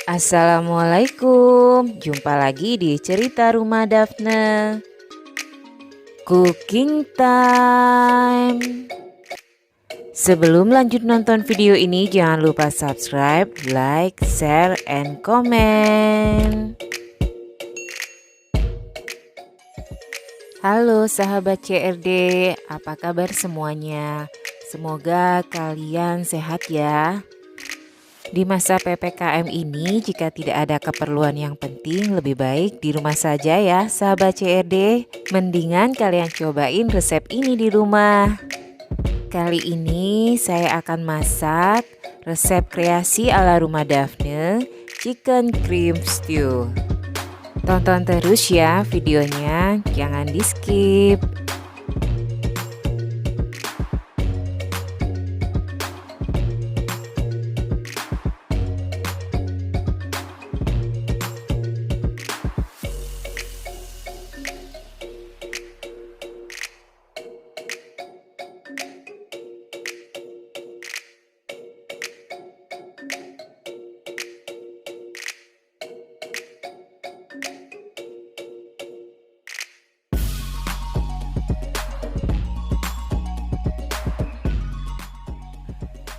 Assalamualaikum, jumpa lagi di cerita rumah Daphne. Cooking time. Sebelum lanjut nonton video ini, jangan lupa subscribe, like, share, and comment. Halo sahabat CRD, apa kabar semuanya? Semoga kalian sehat ya. Di masa PPKM ini, jika tidak ada keperluan yang penting, lebih baik di rumah saja ya sahabat CRD. Mendingan kalian cobain resep ini di rumah. Kali ini saya akan masak resep kreasi ala rumah Daphne, chicken cream stew. Tonton terus ya videonya, jangan di skip.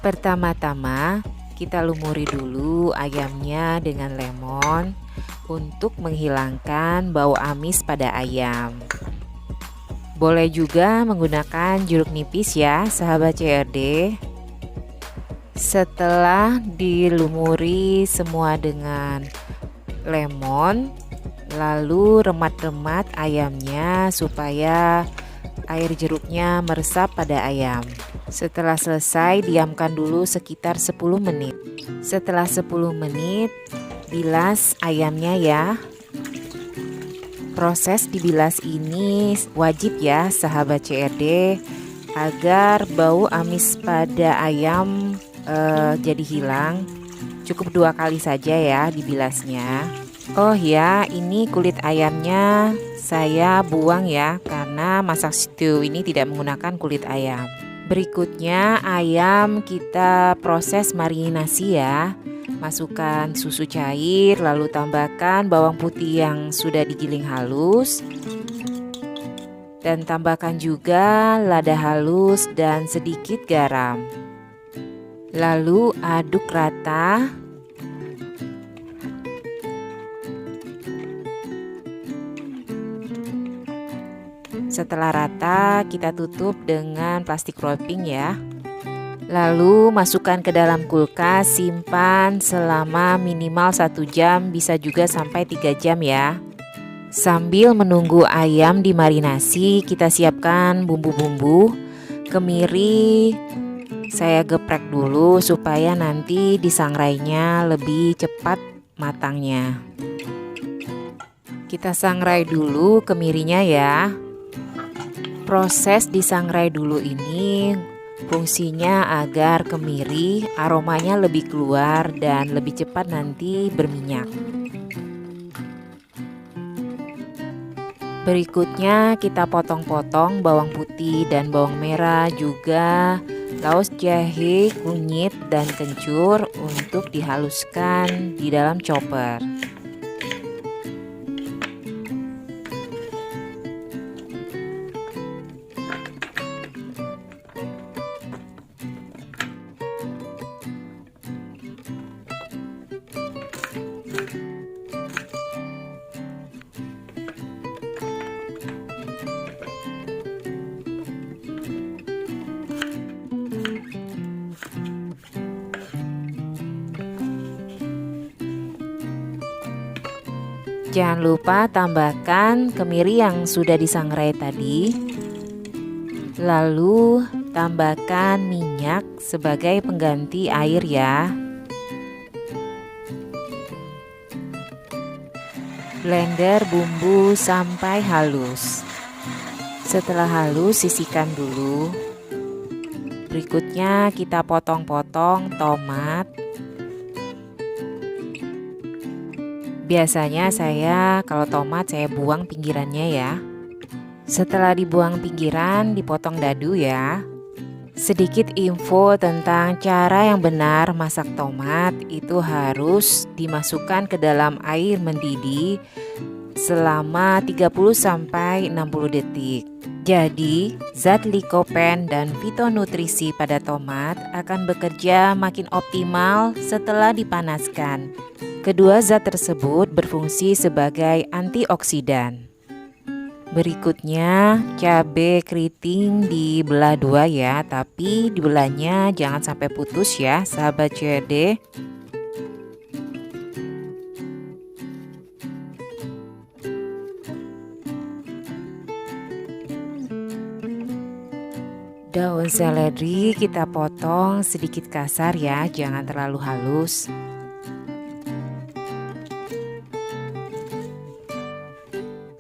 Pertama-tama kita lumuri dulu ayamnya dengan lemon untuk menghilangkan bau amis pada ayam. Boleh juga menggunakan jeruk nipis ya sahabat CRD. Setelah dilumuri semua dengan lemon, lalu remat-remat ayamnya supaya air jeruknya meresap pada ayam. Setelah selesai, diamkan dulu sekitar 10 menit. Setelah 10 menit, bilas ayamnya ya. Proses dibilas ini wajib ya sahabat CRD, agar bau amis pada ayam jadi hilang. Cukup 2 kali saja ya dibilasnya. Oh ya, ini kulit ayamnya saya buang ya, karena masak stew ini tidak menggunakan kulit ayam. Berikutnya ayam kita proses marinasi ya. Masukkan susu cair, lalu tambahkan bawang putih yang sudah digiling halus. Dan tambahkan juga lada halus dan sedikit garam. Lalu aduk rata. Setelah rata, kita tutup dengan plastik wrapping ya. Lalu masukkan ke dalam kulkas, simpan selama minimal 1 jam, bisa juga sampai 3 jam ya. Sambil menunggu ayam dimarinasi, kita siapkan bumbu-bumbu. Kemiri saya geprek dulu supaya nanti disangrainya lebih cepat matangnya. Kita sangrai dulu kemirinya ya. Proses disangrai dulu ini fungsinya agar kemiri aromanya lebih keluar dan lebih cepat nanti berminyak. Berikutnya kita potong-potong bawang putih dan bawang merah, juga laos jahe, kunyit, dan kencur untuk dihaluskan di dalam chopper. Jangan lupa tambahkan kemiri yang sudah disangrai tadi. Lalu tambahkan minyak sebagai pengganti air ya. Blender bumbu sampai halus. Setelah halus, sisihkan dulu. Berikutnya kita potong-potong tomat. Biasanya kalau tomat saya buang pinggirannya ya. Setelah dibuang pinggiran, dipotong dadu ya. Sedikit info tentang cara yang benar masak tomat, itu harus dimasukkan ke dalam air mendidih selama 30-60 detik. Jadi, zat likopen dan fitonutrisi pada tomat akan bekerja makin optimal setelah dipanaskan. Kedua zat tersebut berfungsi sebagai antioksidan. Berikutnya, cabai keriting dibelah dua ya, tapi dibelahnya jangan sampai putus ya, sahabat CRD. Daun seledri kita potong sedikit kasar ya, jangan terlalu halus.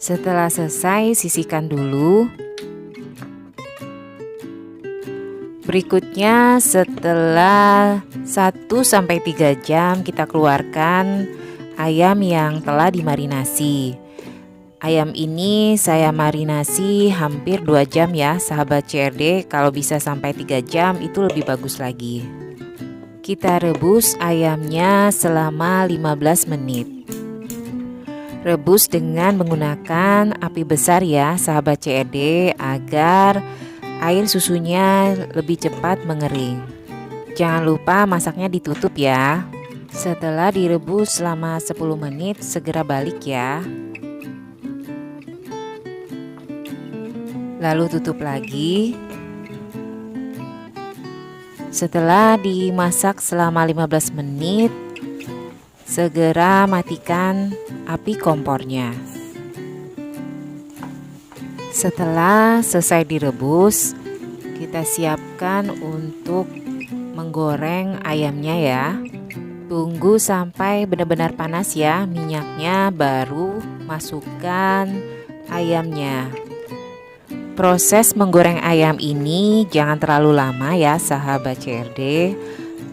Setelah selesai, sisihkan dulu. Berikutnya, setelah 1-3 jam kita keluarkan ayam yang telah dimarinasi. Ayam ini saya marinasi hampir 2 jam ya, sahabat CRD. Kalau bisa sampai 3 jam itu lebih bagus lagi. Kita rebus ayamnya selama 15 menit. Rebus dengan menggunakan api besar ya, sahabat CRD, agar air susunya lebih cepat mengering. Jangan lupa masaknya ditutup ya. Setelah direbus selama 10 menit, segera balik ya. Lalu tutup lagi. Setelah dimasak selama 15 menit, segera matikan api kompornya. Setelah selesai direbus, kita siapkan untuk menggoreng ayamnya ya. Tunggu sampai benar-benar panas ya minyaknya, baru masukkan ayamnya. Proses menggoreng ayam ini jangan terlalu lama ya, sahabat CRD.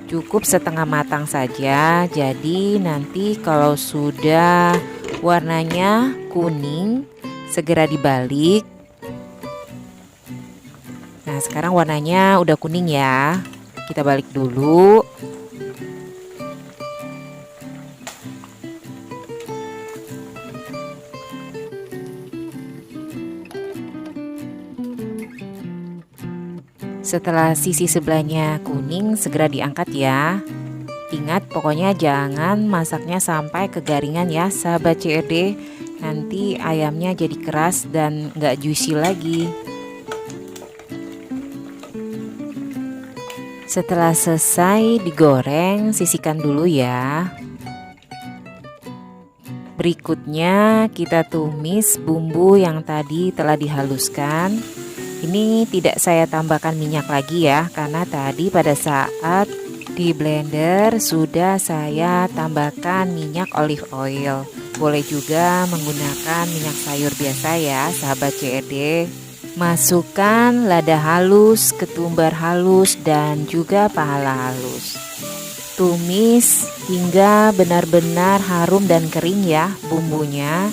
Cukup setengah matang saja. Jadi nanti kalau sudah warnanya kuning, segera dibalik. Nah, sekarang warnanya udah kuning ya. Kita balik dulu. Setelah sisi sebelahnya kuning, segera diangkat ya. Ingat, pokoknya jangan masaknya sampai kegaringan ya, sahabat CRD. Nanti ayamnya jadi keras dan nggak juicy lagi. Setelah selesai digoreng, sisihkan dulu ya. Berikutnya kita tumis bumbu yang tadi telah dihaluskan. Ini tidak saya tambahkan minyak lagi ya, karena tadi pada saat di blender sudah saya tambahkan minyak olive oil. Boleh juga menggunakan minyak sayur biasa ya, sahabat CRD. Masukkan lada halus, ketumbar halus, dan juga pahala halus. Tumis hingga benar-benar harum dan kering ya bumbunya.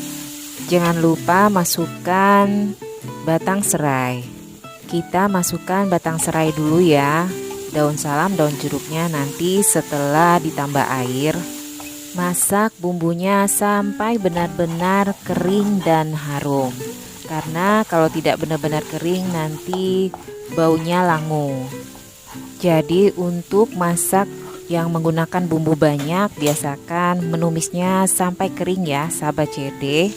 Jangan lupa masukkan batang serai. Kita masukkan batang serai dulu ya. Daun salam, daun jeruknya nanti setelah ditambah air. Masak bumbunya sampai benar-benar kering dan harum. Karena kalau tidak benar-benar kering nanti baunya langu. Jadi untuk masak yang menggunakan bumbu banyak, biasakan menumisnya sampai kering ya, sahabat CRD.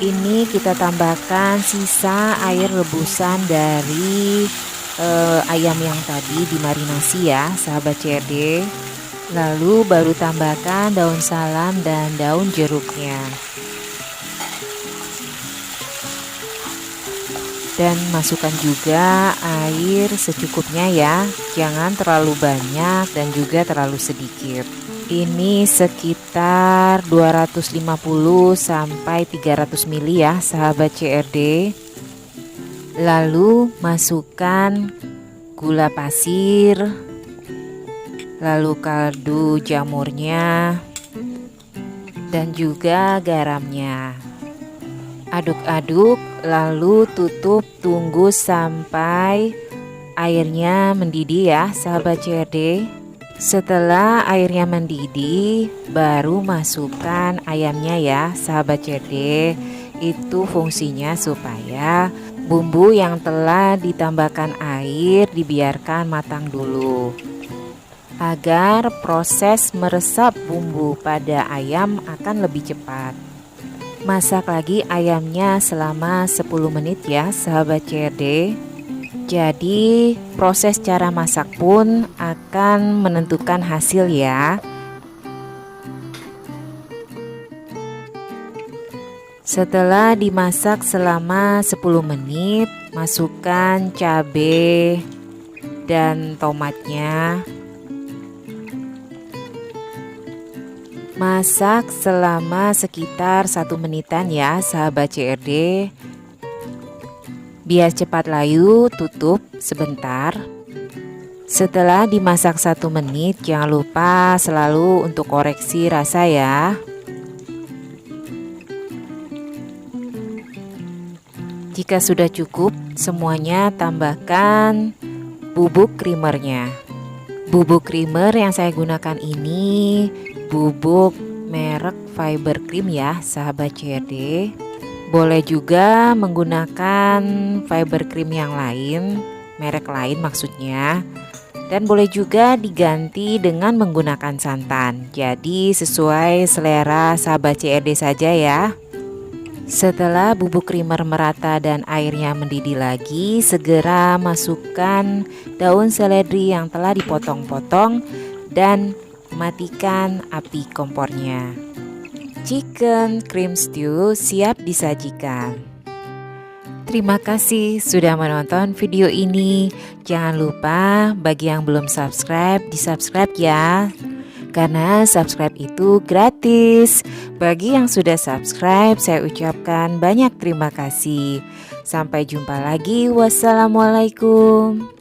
Ini kita tambahkan sisa air rebusan dari ayam yang tadi dimarinasi ya, sahabat CRD. Lalu baru tambahkan daun salam dan daun jeruknya. Dan masukkan juga air secukupnya ya, jangan terlalu banyak dan juga terlalu sedikit. Ini sekitar 250 sampai 300 ml ya, sahabat CRD. Lalu masukkan gula pasir, lalu kaldu jamurnya, dan juga garamnya. Aduk-aduk, lalu tutup, tunggu sampai airnya mendidih ya sahabat CRD. Setelah airnya mendidih, baru masukkan ayamnya ya sahabat CRD. Itu fungsinya supaya bumbu yang telah ditambahkan air dibiarkan matang dulu, agar proses meresap bumbu pada ayam akan lebih cepat. Masak lagi ayamnya selama 10 menit ya sahabat CRD. Jadi proses cara masak pun akan menentukan hasil ya. Setelah dimasak selama 10 menit, masukkan cabai dan tomatnya. Masak selama sekitar 1 menitan ya sahabat CRD. Biar cepat layu, tutup sebentar. Setelah dimasak 1 menit, jangan lupa selalu untuk koreksi rasa ya. Jika sudah cukup semuanya, tambahkan bubuk creamernya. Bubuk creamer yang saya gunakan ini bubuk merek Fiber Cream ya sahabat CRD. Boleh juga menggunakan fiber cream yang lain, merek lain maksudnya. Dan boleh juga diganti dengan menggunakan santan. Jadi sesuai selera sahabat CRD saja ya. Setelah bubuk creamer merata dan airnya mendidih lagi, segera masukkan daun seledri yang telah dipotong-potong dan matikan api kompornya. Chicken cream stew siap disajikan. Terima kasih sudah menonton video ini. Jangan lupa bagi yang belum subscribe, di-subscribe ya. Karena subscribe itu gratis. Bagi yang sudah subscribe, saya ucapkan banyak terima kasih. Sampai jumpa lagi. Wassalamualaikum.